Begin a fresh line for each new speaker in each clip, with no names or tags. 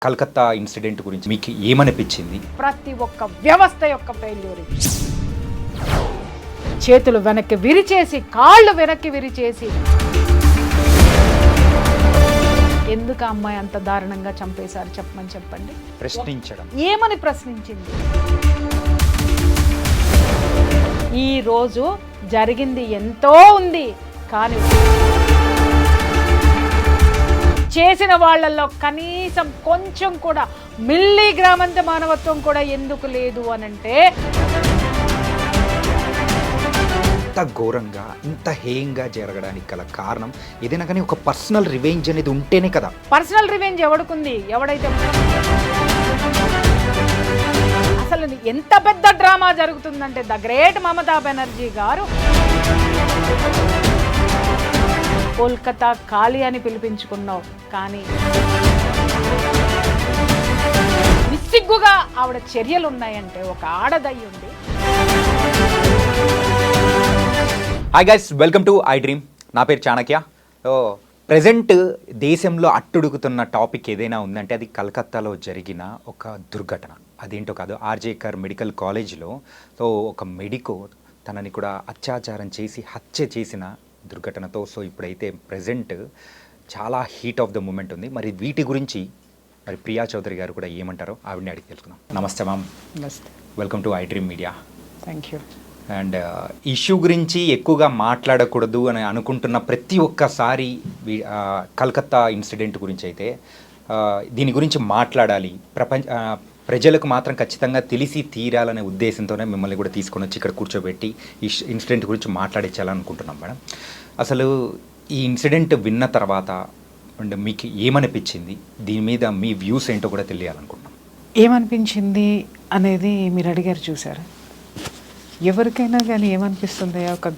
Calcutta incident గురించి మీకు ఏమనిపించింది?
ప్రతి ఒక్క వ్యవస్థ యొక్క ఫెయిల్యూర్. చేతులు వెనక్కి విరిచేసి, కాళ్ళు వెనక్కి విరిచేసి, ఎందుకు ఆ అమ్మాయి అంత దారుణంగా చంపేశారు చెప్పమని చెప్పండి.
ప్రశ్నించడం
ఏమని ప్రశ్నించింది? ఈ రోజు జరిగింది ఎంతో ఉంది, కానీ చేసిన వాళ్ళల్లో కనీసం కొంచెం కూడా మిల్లీగ్రామంత మానవత్వం కూడా ఎందుకు లేదు అనంటే,
ఇంత ఘోరంగా ఇంత హేయంగా జరగడానికి గల కారణం ఏదైనా కానీ ఒక పర్సనల్ రివెంజ్ అనేది ఉంటేనే కదా.
పర్సనల్ రివెంజ్ ఎవడుకుంది? ఎవడైతే అసలు ఎంత పెద్ద డ్రామా జరుగుతుందంటే, ద గ్రేట్ మమతా బెనర్జీ గారు కోల్కతా ఖాళీ అని పిలిపించుకున్నావు, కానీ నిస్సిగ్గుగా ఆవిడ చర్యలు ఉన్నాయంటే ఒక ఆడదయ్యి ఉంది.
Hi guys, welcome to I dream. నా పేరు చాణక్య. ప్రజెంట్ దేశంలో అట్టుడుగుతున్న టాపిక్ ఏదైనా ఉందంటే అది కలకత్తాలో జరిగిన ఒక దుర్ఘటన. అదేంటో కాదు, ఆర్జే కర్ మెడికల్ కాలేజ్లో ఒక మెడికో తనని కూడా అత్యాచారం చేసి హత్య చేసిన దుర్ఘటనతో ఇప్పుడైతే ప్రజెంట్ చాలా హీట్ ఆఫ్ ద మూమెంట్ ఉంది. మరి వీటి గురించి మరి ప్రియా చౌదరి గారు కూడా ఏమంటారో ఆవిడని అడిగి తెలుసుకుందాం. నమస్తే మ్యామ్.
నమస్తే.
Welcome to I dream media.
Thank you.
And issue గురించి ఎక్కువగా మాట్లాడకూడదు అని అనుకుంటున్న ప్రతి ఒక్కసారి కలకత్తా ఇన్సిడెంట్ గురించి అయితే దీని గురించి మాట్లాడాలి, ప్రజలకు మాత్రం ఖచ్చితంగా తెలిసి తీరాలనే ఉద్దేశంతోనే మిమ్మల్ని కూడా తీసుకొని వచ్చి ఇక్కడ కూర్చోబెట్టి ఈ ఇన్సిడెంట్ గురించి మాట్లాడించాలనుకుంటున్నాం మేడం. అసలు ఈ ఇన్సిడెంట్ విన్న తర్వాత అండ్ మీకు ఏమనిపించింది, దీని మీద మీ వ్యూస్ ఏంటో కూడా తెలియాలనుకుంటున్నాం.
ఏమనిపించింది అనేది మీరు అడిగారు, చూసారా? ఎవరికైనా కానీ ఏమనిపిస్తుంది? ఒక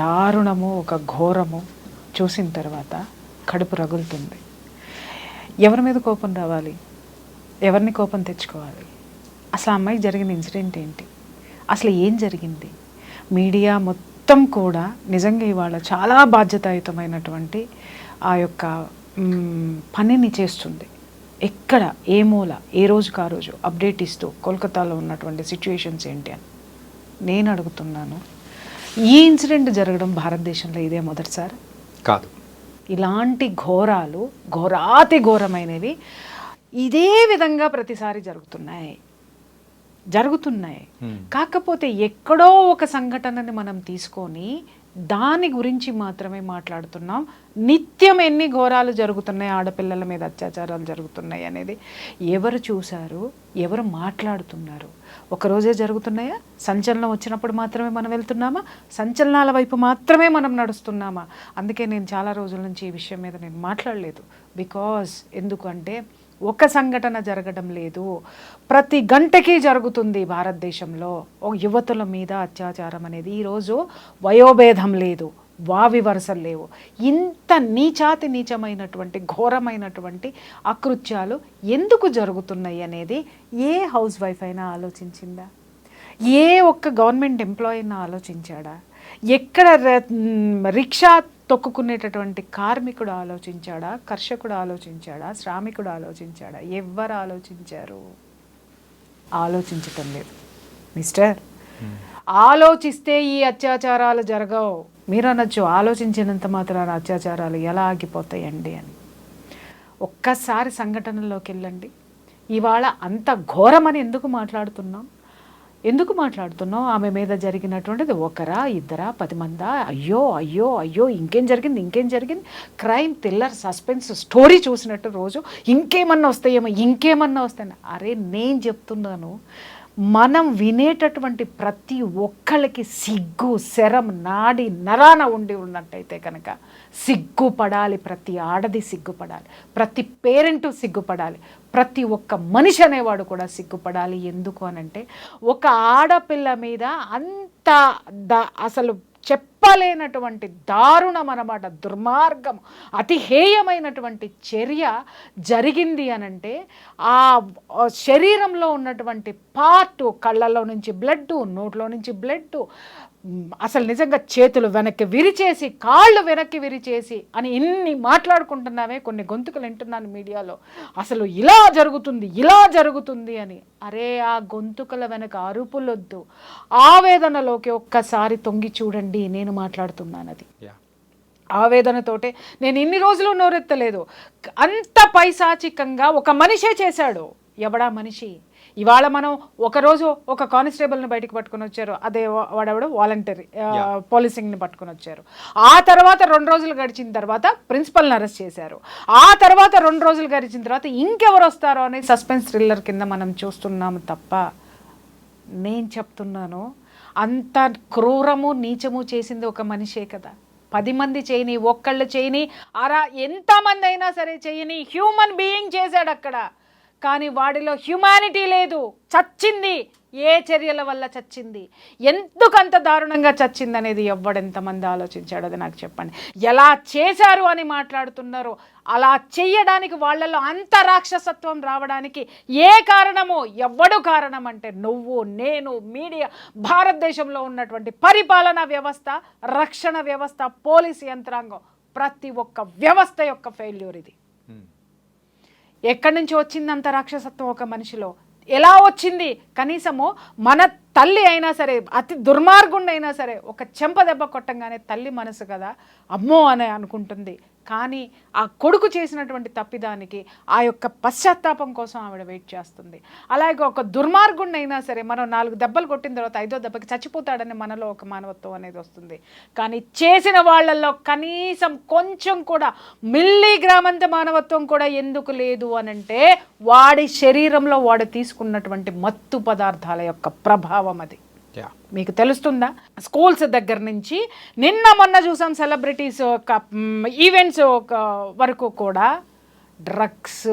దారుణము, ఒక ఘోరము చూసిన తర్వాత కడుపు రగులుతుంది. ఎవరి మీద కోపం రావాలి? ఎవరిని కోపం తెచ్చుకోవాలి? అసలు ఆ అమ్మాయికి జరిగిన ఇన్సిడెంట్ ఏంటి? అసలు ఏం జరిగింది? మీడియా మొత్తం కూడా నిజంగా ఇవాళ చాలా బాధ్యతాయుతమైనటువంటి ఆ యొక్క పనిని చేస్తుంది. ఎక్కడ, ఏ మూల, ఏ రోజుకు ఆ రోజు అప్డేట్ ఇస్తూ కోల్కతాలో ఉన్నటువంటి సిచ్యువేషన్స్ ఏంటి అని నేను అడుగుతున్నాను. ఈ ఇన్సిడెంట్ జరగడం భారతదేశంలో ఇదే మొదటిసారి
కాదు.
ఇలాంటి ఘోరాలు, ఘోరాతి ఘోరమైనవి ఇదే విధంగా ప్రతిసారి జరుగుతున్నాయి. కాకపోతే ఎక్కడో ఒక సంఘటనని మనం తీసుకొని దాని గురించి మాత్రమే మాట్లాడుతున్నాం. నిత్యం ఎన్ని ఘోరాలు జరుగుతున్నాయి, ఆడపిల్లల మీద అత్యాచారాలు జరుగుతున్నాయి అనేది ఎవరు చూశారు, ఎవరు మాట్లాడుతున్నారు? ఒకరోజే జరుగుతున్నాయా? సంచలనం వచ్చినప్పుడు మాత్రమే మనం వెళ్తున్నామా? సంచలనాల వైపు మాత్రమే మనం నడుస్తున్నామా? అందుకే నేను చాలా రోజుల నుంచి ఈ విషయం మీద నేను మాట్లాడలేదు. బికాజ్ ఎందుకంటే ఒక సంఘటన జరగడం లేదు, ప్రతి గంటకి జరుగుతుంది భారతదేశంలో యువతుల మీద అత్యాచారం అనేది. ఈరోజు వయోభేదం లేదు, వావి వరుసలు లేవు. ఇంత నీచమైనటువంటి ఘోరమైనటువంటి అకృత్యాలు ఎందుకు జరుగుతున్నాయి అనేది ఏ హౌస్ వైఫ్ అయినా ఆలోచించిందా? ఏ ఒక్క గవర్నమెంట్ ఎంప్లాయీ అయినా ఆలోచించాడా? ఎక్కడ రిక్షా తొక్కుకునేటటువంటి కార్మికుడు ఆలోచించాడా? కర్షకుడు ఆలోచించాడా? శ్రామికుడు ఆలోచించాడా? ఎవ్వరు ఆలోచించారు? ఆలోచించటం లేదు. మిస్టర్, ఆలోచిస్తే ఈ అత్యాచారాలు జరగవు. మీరు అనొచ్చు, ఆలోచించినంత మాత్రాన అత్యాచారాలు ఎలా ఆగిపోతాయండి అని. ఒక్కసారి సంఘటనలోకి వెళ్ళండి. ఇవాళ అంత ఘోరమని ఎందుకు మాట్లాడుతున్నాం? ఆమె మీద జరిగినటువంటిది ఒకరా, ఇద్దరా, 10 మందా? అయ్యో ఇంకేం జరిగింది? క్రైమ్ థ్రిల్లర్ సస్పెన్స్ స్టోరీ చూసినట్టు రోజు ఇంకేమన్నా వస్తాయని. అరే, నేను చెప్తున్నాను, మనం వినేటటువంటి ప్రతి ఒక్కళ్ళకి సిగ్గు, శరం నాడి నరాన ఉండి ఉన్నట్టయితే కనుక సిగ్గుపడాలి. ప్రతి ఆడది సిగ్గుపడాలి, ప్రతి పేరెంటు సిగ్గుపడాలి, ప్రతి ఒక్క మనిషి అనేవాడు కూడా సిగ్గుపడాలి. ఎందుకు అనంటే ఒక ఆడపిల్ల మీద అంత అసలు చెప్పలేనటువంటి దారుణం అన్నమాట, దుర్మార్గం, అతి హేయమైనటువంటి చర్య జరిగింది అనంటే ఆ శరీరంలో ఉన్నటువంటి పార్ట్, కళ్ళల్లో నుంచి బ్లడ్, నోట్లో నుంచి బ్లడ్, అసలు నిజంగా చేతులు వెనక్కి విరిచేసి కాళ్ళు వెనక్కి విరిచేసి అని ఇన్ని మాట్లాడుకుంటున్నామే, కొన్ని గొంతుకలు వింటున్నాను మీడియాలో, అసలు ఇలా జరుగుతుంది అని. అరే ఆ గొంతుకల వెనక అరుపులొద్దు, ఆవేదనలోకి ఒక్కసారి తొంగి చూడండి. నేను మాట్లాడుతున్నానది ఆవేదనతోటే. నేను ఇన్ని రోజులు నోరెత్తలేదు. అంత పైశాచికంగా ఒక మనిషే చేశాడు. ఎవడా మనిషి? ఇవాళ మనం ఒకరోజు ఒక కానిస్టేబుల్ని బయటకు పట్టుకొని వచ్చారు, అదే వాడెవడు వాలంటరీ పోలీసింగ్ని పట్టుకొని వచ్చారు. ఆ తర్వాత 2 రోజులు గడిచిన తర్వాత ప్రిన్సిపల్ని అరెస్ట్ చేశారు. ఆ తర్వాత 2 రోజులు గడిచిన తర్వాత ఇంకెవరు వస్తారో అనే సస్పెన్స్ థ్రిల్లర్ కింద మనం చూస్తున్నాము తప్ప, నేను చెప్తున్నాను అంత క్రూరము నీచము చేసింది ఒక మనిషే కదా. 10 మంది చేయని, ఒక్కళ్ళు చేయని, ఎంతమంది అయినా సరే చేయని హ్యూమన్ బీయింగ్ చేశాడు అక్కడ. కానీ వాడిలో హ్యుమానిటీ లేదు, చచ్చింది. ఏ చర్యల వల్ల చచ్చింది, ఎందుకంత దారుణంగా చచ్చింది అనేది ఎవడెంతమంది ఆలోచించాడు? అది నాకు చెప్పండి. ఎలా చేశారు అని మాట్లాడుతున్నారు. అలా చెయ్యడానికి వాళ్ళలో అంత రాక్షసత్వం రావడానికి ఏ కారణమో, ఎవడు కారణం అంటే నువ్వు, నేను, మీడియా, భారతదేశంలో ఉన్నటువంటి పరిపాలనా వ్యవస్థ, రక్షణ వ్యవస్థ, పోలీసు యంత్రాంగం, ప్రతి ఒక్క వ్యవస్థ యొక్క ఫెయిల్యూర్ ఇది. ఎక్కడి నుంచి వచ్చింది అంత రాక్షసత్వం ఒక మనిషిలో? ఎలా వచ్చింది? కనీసము మన తల్లి అయినా సరే, అతి దుర్మార్గుండైనా సరే, ఒక చెంప దెబ్బ కొట్టంగానే తల్లి మనసు కదా అమ్మో అని అనుకుంటుంది. కానీ ఆ కొడుకు చేసినటువంటి తప్పిదానికి ఆ యొక్క పశ్చాత్తాపం కోసం ఆవిడ వెయిట్ చేస్తుంది. అలాగే ఒక దుర్మార్గుండైనా సరే, మనం 4 దెబ్బలు కొట్టిన తర్వాత 5వ దెబ్బకి చచ్చిపోతాడని మనలో ఒక మానవత్వం అనేది వస్తుంది. కానీ చేసిన వాళ్ళల్లో కనీసం కొంచెం కూడా మిల్లీగ్రామంత మానవత్వం కూడా ఎందుకు లేదు అనంటే, వాడి శరీరంలో వాడు తీసుకున్నటువంటి మత్తు పదార్థాల యొక్క ప్రభావం అది. మీకు తెలుస్తుందా? స్కూల్స్ దగ్గర నుంచి నిన్న మొన్న చూసాం, సెలబ్రిటీస్ ఈవెంట్స్ వరకు కూడా డ్రగ్స్.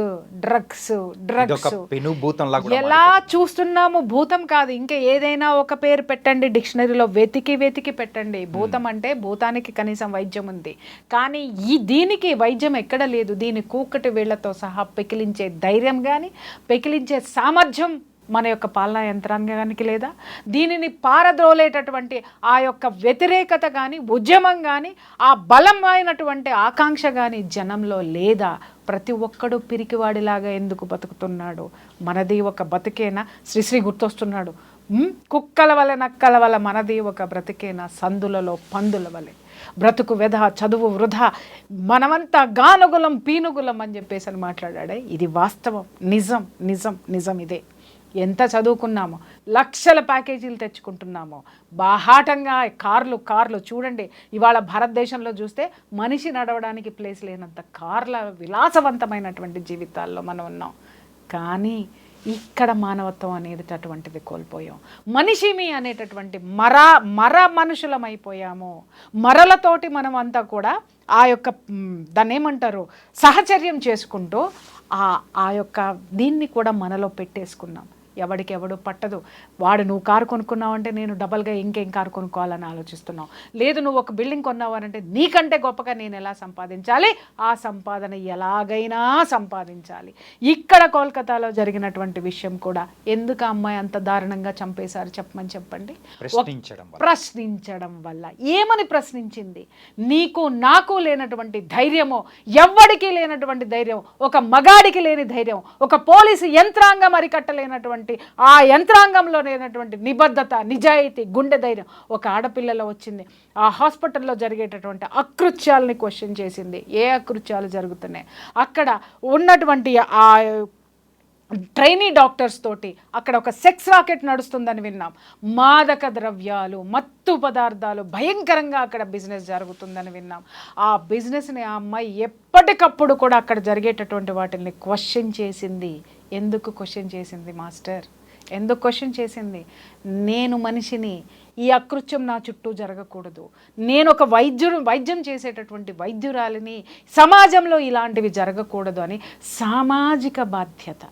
ఎలా చూస్తున్నాము? భూతం కాదు, ఇంకా ఏదైనా ఒక పేరు పెట్టండి, డిక్షనరీలో వెతికి పెట్టండి. భూతం అంటే భూతానికి కనీసం వైద్యం ఉంది, కానీ దీనికి వైద్యం ఎక్కడ లేదు. దీని కూకటి వేళ్లతో సహా పెకిలించే ధైర్యం కానీ, పెకిలించే సామర్థ్యం మన యొక్క పాలనా యంత్రాంగానికి లేదా? దీనిని పారద్రోలేటటువంటి ఆ యొక్క వ్యతిరేకత కానీ, ఉద్యమం కానీ, ఆ బలమైనటువంటి ఆకాంక్ష కానీ జనంలో లేదా? ప్రతి ఒక్కడు పిరికివాడిలాగా ఎందుకు బతుకుతున్నాడు? మనది ఒక బతికేనా? శ్రీశ్రీ గుర్తొస్తున్నాడు. కుక్కల వలె నక్కల వల్ల మనది ఒక బ్రతికేనా? సందులలో పందుల వలె బ్రతుకు వ్యధ, చదువు వృధా, మనమంతా గానుగులం పీనుగులం అని చెప్పేసి అని మాట్లాడాడే. ఇది వాస్తవం, నిజం ఇదే. ఎంత చదువుకున్నామో, లక్షల ప్యాకేజీలు తెచ్చుకుంటున్నామో, బాహాటంగా కార్లు చూడండి. ఇవాళ భారతదేశంలో చూస్తే మనిషి నడవడానికి ప్లేస్ లేనంత కార్ల విలాసవంతమైనటువంటి జీవితాల్లో మనం ఉన్నాం. కానీ ఇక్కడ మానవత్వం అనేది అటువంటిది కోల్పోయాం. మనిషిమి అనేటటువంటి మర మనుషులమైపోయాము. మరలతోటి మనం అంతా కూడా ఆ యొక్క దాన్ని ఏమంటారు, సహచర్యం చేసుకుంటూ ఆ యొక్క దీన్ని కూడా మనలో పెట్టేసుకున్నాం. ఎవడికి ఎవడు పట్టదు. వాడు నువ్వు కారు కొనుక్కున్నావంటే నేను డబల్గా ఇంకేం కారు కొనుక్కోవాలని ఆలోచిస్తున్నావు. లేదు నువ్వు ఒక బిల్డింగ్ కొన్నావనంటే నీకంటే గొప్పగా నేను ఎలా సంపాదించాలి, ఆ సంపాదన ఎలాగైనా సంపాదించాలి. ఇక్కడ కోల్కతాలో జరిగినటువంటి విషయం కూడా ఎందుకు అమ్మాయి అంత దారుణంగా చంపేశారు చెప్పమని చెప్పండి. ప్రశ్నించడం వల్ల. ఏమని ప్రశ్నించింది? నీకు నాకు లేనటువంటి ధైర్యమో, ఎవ్వడికి లేనటువంటి ధైర్యం, ఒక మగాడికి లేని ధైర్యం, ఒక పోలీసు యంత్రాంగం అరికట్టలేనటువంటి ఆ యంత్రాంగంలో లేనటువంటి నిబద్ధత, నిజాయితీ, గుండె ధైర్యం ఒక ఆడపిల్లలో వచ్చింది. ఆ హాస్పిటల్లో జరిగేటటువంటి అకృత్యాలని క్వశ్చన్ చేసింది. ఏ అకృత్యాలు జరుగుతున్నాయి అక్కడ ఉన్నటువంటి ఆ ట్రైనీ డాక్టర్స్ తోటి అక్కడ ఒక సెక్స్ రాకెట్ నడుస్తుందని విన్నాం. మాదక ద్రవ్యాలు, మత్తు పదార్థాలు భయంకరంగా అక్కడ బిజినెస్ జరుగుతుందని విన్నాం. ఆ బిజినెస్ని ఆ అమ్మాయి ఎప్పటికప్పుడు కూడా అక్కడ జరిగేటటువంటి వాటిని క్వశ్చన్ చేసింది. ఎందుకు క్వశ్చన్ చేసింది మాస్టర్? ఎందుకు క్వశ్చన్ చేసింది? నేను మనిషిని, ఈ అకృత్యం నా చుట్టూ జరగకూడదు. నేను ఒక వైద్యం చేసేటటువంటి వైద్యురాలిని, సమాజంలో ఇలాంటివి జరగకూడదు అని సామాజిక బాధ్యత.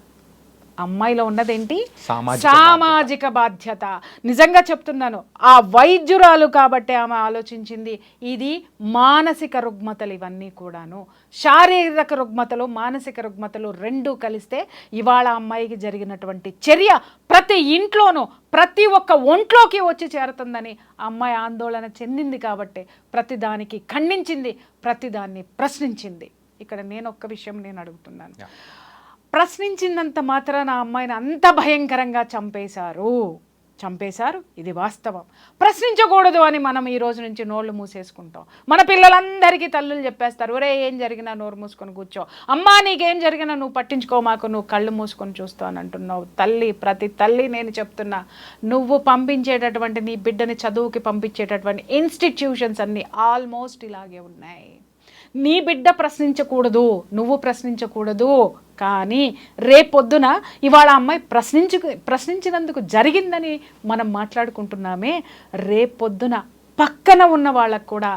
అమ్మాయిలో ఉన్నదేంటి?
సామాజిక
సామాజిక బాధ్యత. నిజంగా చెప్తున్నాను, ఆ వైద్యురాలు కాబట్టి ఆమె ఆలోచించింది ఇది మానసిక రుగ్మతలు ఇవన్నీ కూడాను. శారీరక రుగ్మతలు మానసిక రుగ్మతలు రెండూ కలిస్తే ఇవాళ అమ్మాయికి జరిగినటువంటి చర్య ప్రతి ఇంట్లోనూ ప్రతి ఒక్క ఒంట్లోకి వచ్చి చేరుతుందని అమ్మాయి ఆందోళన చెందింది కాబట్టి ప్రతిదానికి ఖండించింది, ప్రతిదాన్ని ప్రశ్నించింది. ఇక్కడ నేను ఒక్క విషయం నేను అడుగుతున్నాను, ప్రశ్నించినంత మాత్రాన ఆ అమ్మాయిని అంత భయంకరంగా చంపేశారు, ఇది వాస్తవం. ప్రశ్నించకూడదు అని మనం ఈ రోజు నుంచి నోళ్ళు మూసేసుకుంటాం. మన పిల్లలందరికీ తల్లులు చెప్పేస్తారు, ఒరే ఏం జరిగినా నోరు మూసుకొని కూర్చో, అమ్మా నీకేం జరిగినా నువ్వు పట్టించుకో మాకు, నువ్వు కళ్ళు మూసుకొని చూస్తావు అని అంటున్నావు. ప్రతి తల్లి నేను చెప్తున్నా, నువ్వు పంపించేటటువంటి నీ బిడ్డని చదువుకి పంపించేటటువంటి ఇన్స్టిట్యూషన్స్ అన్నీ ఆల్మోస్ట్ ఇలాగే ఉన్నాయి. నీ బిడ్డ ప్రశ్నించకూడదు, నువ్వు ప్రశ్నించకూడదు, కానీ రేపొద్దున ఇవాళ అమ్మాయి ప్రశ్నించినందుకు జరిగిందని మనం మాట్లాడుకుంటున్నామే, రేపొద్దున పక్కన ఉన్న వాళ్ళకు కూడా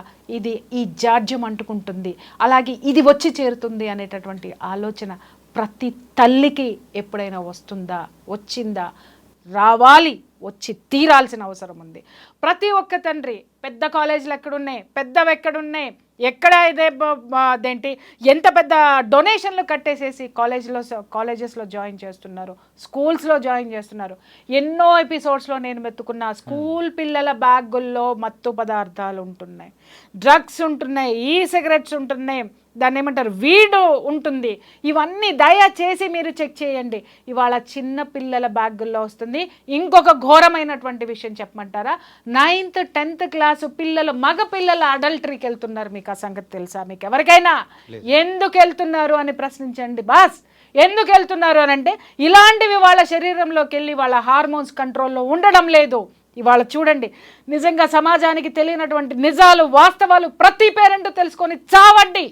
ఈ జాడ్యం అంటుకుంటుంది, అలాగే ఇది వచ్చి చేరుతుంది అనేటటువంటి ఆలోచన ప్రతి తల్లికి ఎప్పుడైనా వచ్చిందా? రావాలి, వచ్చి తీరాల్సిన అవసరం ఉంది. ప్రతి ఒక్క తండ్రి పెద్ద కాలేజీలు ఎక్కడున్నాయి, పెద్దవి ఎక్కడున్నాయి, ఎక్కడ అదేంటి ఎంత పెద్ద డొనేషన్లు కట్టేసేసి కాలేజెస్లో జాయిన్ చేస్తున్నారు, స్కూల్స్లో జాయిన్ చేస్తున్నారు. ఎన్నో ఎపిసోడ్స్లో నేను వెతుకున్న స్కూల్ పిల్లల బ్యాగుల్లో మత్తు పదార్థాలు ఉంటున్నాయి, డ్రగ్స్ ఉంటున్నాయి, సిగరెట్స్ ఉంటున్నాయి, దాన్ని ఏమంటారు వీడు ఉంటుంది. ఇవన్నీ దయచేసి మీరు చెక్ చేయండి. ఇవాళ చిన్న పిల్లల బ్యాగుల్లో వస్తుంది. ఇంకొక ఘోరమైనటువంటి విషయం చెప్పమంటారా, 9th 10th క్లాసు పిల్లలు, మగ పిల్లలు అడల్టరీకి వెళ్తున్నారు. మీకు ఆ సంగతి తెలుసా? మీకు ఎవరికైనా ఎందుకు వెళ్తున్నారు అని ప్రశ్నించండి బాస్. ఎందుకు వెళ్తున్నారు అని అంటే ఇలాంటివి వాళ్ళ శరీరంలోకి వెళ్ళి వాళ్ళ హార్మోన్స్ కంట్రోల్లో ఉండడం లేదు. ఇవాళ చూడండి, నిజంగా సమాజానికి తెలియనటువంటి నిజాలు వాస్తవాలు ప్రతి పేరెంట్ తెలుసుకొని చావండి.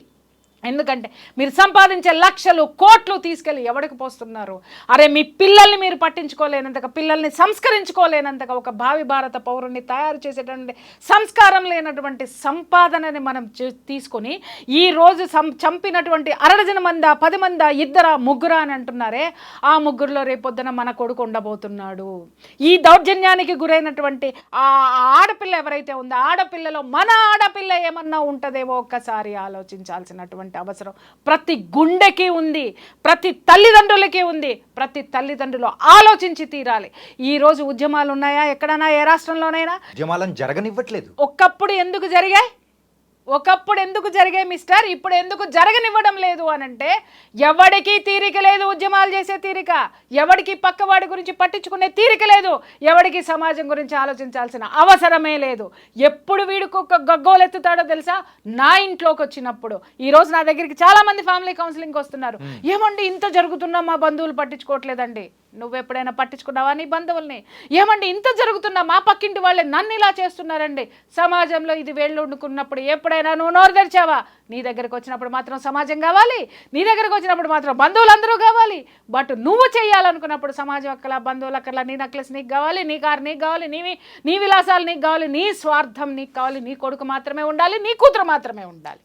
ఎందుకంటే మీరు సంపాదించే లక్షలు కోట్లు తీసుకెళ్ళి ఎవరికి పోస్తున్నారు? అరే మీ పిల్లల్ని మీరు పట్టించుకోలేనంతగా, పిల్లల్ని సంస్కరించుకోలేనంతగా, ఒక భావి భారత పౌరుణ్ణి తయారు చేసేటువంటి సంస్కారం లేనటువంటి సంపాదనని మనం తీసుకొని ఈరోజు చంపినటువంటి 60 మందా 10 మందా 2 ముగ్గురా అని అంటున్నారే, ఆ ముగ్గురులో రేపొద్దున మన కొడుకు ఉండబోతున్నాడు. ఈ దౌర్జన్యానికి గురైనటువంటి ఆ ఆడపిల్ల ఎవరైతే ఉందో, ఆడపిల్లలో మన ఆడపిల్ల ఏమన్నా ఉంటుందేమో ఒక్కసారి ఆలోచించాల్సినటువంటి అవసరం ప్రతి గుండెకి ఉంది, ప్రతి తల్లిదండ్రులకి ఉంది. ప్రతి తల్లిదండ్రులు ఆలోచించి తీరాలి. ఈ రోజు ఉద్యమాలు ఉన్నాయా ఎక్కడైనా, ఏ రాష్ట్రంలోనైనా?
ఉద్యమాలను జరగనివ్వట్లేదు.
ఒకప్పుడు ఎందుకు జరిగాయి మిస్టర్, ఇప్పుడు ఎందుకు జరగనివ్వడం లేదు అనంటే ఎవడికి తీరిక లేదు ఉద్యమాలు చేసే తీరిక, ఎవడికి పక్కవాడి గురించి పట్టించుకునే తీరిక లేదు, ఎవడికి సమాజం గురించి ఆలోచించాల్సిన అవసరమే లేదు. ఎప్పుడు వీడికి ఒక గగ్గోలెత్తుతాడో తెలుసా? నా ఇంట్లోకి వచ్చినప్పుడు. ఈరోజు నా దగ్గరికి చాలా మంది ఫ్యామిలీ కౌన్సిలింగ్ వస్తున్నారు. ఏమండి ఇంత జరుగుతున్నా మా బంధువులు పట్టించుకోవట్లేదండి. నువ్వు ఎప్పుడైనా పట్టించుకున్నావా నీ బంధువుల్ని? ఏమండి ఇంత జరుగుతున్నా మా పక్కింటి వాళ్ళే నన్ను ఇలా చేస్తున్నారండి. సమాజంలో ఇది వేళ్ళు వండుకున్నప్పుడు ఎప్పుడైనా నువ్వు నోరు తెరిచావా? నీ దగ్గరకు వచ్చినప్పుడు మాత్రం సమాజం కావాలి, నీ దగ్గరకు వచ్చినప్పుడు మాత్రం బంధువులందరూ కావాలి. బట్ నువ్వు చేయాలనుకున్నప్పుడు సమాజం అక్కలా, బంధువులు అక్కలా, నీ నెక్లెస్ నీకు కావాలి, నీ కారు నీకు కావాలి, నీ విలాసాలు నీకు కావాలి, నీ స్వార్థం నీకు కావాలి, నీ కొడుకు మాత్రమే ఉండాలి, నీ కూతురు మాత్రమే ఉండాలి.